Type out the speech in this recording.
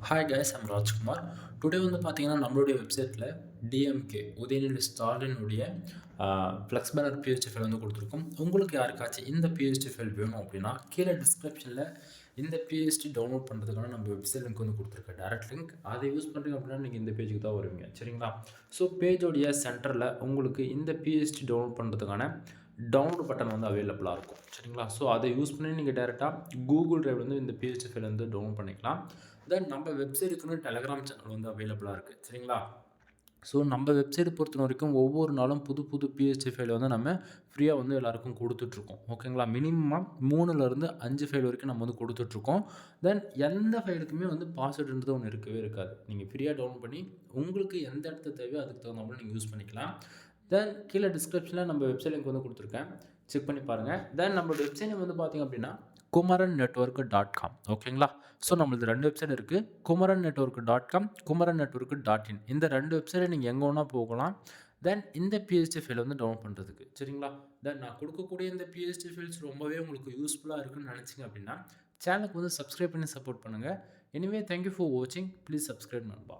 Hi guys, I'm Rajkumar. Today வந்து பார்த்தீங்கன்னா நம்மளுடைய வெப்சைட்டில் டிஎம்கே உதயநிதி ஸ்டாலினுடைய ஃப்ளெக்ஸ் பேனர் பிஹெச்டி ஃபைல் வந்து கொடுத்துருக்கோம். உங்களுக்கு யாருக்காச்சும் இந்த பிஹெச்டி ஃபைல் வேணும் அப்படின்னா கீழே டிஸ்கிரிப்ஷனில் இந்த பிஹெச்டி டவுன்லோட் பண்ணுறதுக்கான நம்ம வெப்சைட் லிங்க் வந்து கொடுத்துருக்கேன், டேரக்ட் லிங்க். அதை யூஸ் பண்ணுறீங்க அப்படின்னா நீங்கள் இந்த பேஜுக்கு தான் வருவீங்க, சரிங்களா? ஸோ பேஜோடைய சென்டரில் உங்களுக்கு இந்த பிஹெச்டி டவுன்லோட் பண்ணுறதுக்கான டவுன்லோட் பட்டன் வந்து அவைலபிளாக இருக்கும், சரிங்களா? ஸோ அதை யூஸ் பண்ணி நீங்கள் டேரெக்டாக கூகுள் டிரைவ் வந்து இந்த பிஹெச்டி ஃபைல் வந்து டவுன்லோட் பண்ணிக்கலாம். தென் நம்ம வெப்சைட்டுக்குன்னு டெலகிராம் சேனல் வந்து அவைலபிளாக இருக்குது, சரிங்களா? ஸோ நம்ம வெப்சைட் பொறுத்த வரைக்கும் ஒவ்வொரு நாளும் புது புது பிஹெச்டி ஃபைல் வந்து நம்ம ஃப்ரீயாக வந்து எல்லாருக்கும் கொடுத்துட்ருக்கோம், ஓகேங்களா? மினிமம் 3லேருந்து 5 ஃபைல் வரைக்கும் நம்ம வந்து கொடுத்துட்ருக்கோம். தென் எந்த ஃபைலுக்குமே வந்து பாஸ்வேர்டுன்றது ஒன்று இருக்கவே இருக்காது. நீங்கள் ஃப்ரீயாக டவுன்லோட் பண்ணி உங்களுக்கு எந்த இடத்துல தேவையோ அதுக்கு தகுந்த மாதிரி நீங்கள் யூஸ் பண்ணிக்கலாம். தென் கீழே டிஸ்கிரிப்ஷனில் நம்ம வெப்சைட் லிங்க் வந்து கொடுத்துருக்கேன், செக் பண்ணி பாருங்கள். தென் நம்மளோட வெப்சைட் வந்து பார்த்திங்க அப்படின்னா kumarannetwork.com, ஓகேங்களா? ஸோ நம்மளது 2 வெப்சைட் இருக்குது, kumarannetwork.com, kumarannetwork.in. இந்த 2 வெப்சைட்டை நீங்கள் எங்கே வேணால் போகலாம். தென் இந்த பிஹெச்டி ஃபைல் வந்து டவுன்லோட் பண்ணுறதுக்கு, சரிங்களா? தென் நான் கொடுக்கக்கூடிய இந்த பிஹெச்டி ஃபைல்ஸ் ரொம்பவே உங்களுக்கு யூஸ்ஃபுல்லாக இருக்குன்னு நினச்சிங்க அப்படின்னா சேனலுக்கு வந்து சப்ஸ்கிரைப் பண்ணி சப்போர்ட் பண்ணுங்கள். எனிவே தேங்க்யூ ஃபார் வாட்சிங். ப்ளீஸ் சப்ஸ்கிரைப் நண்பா.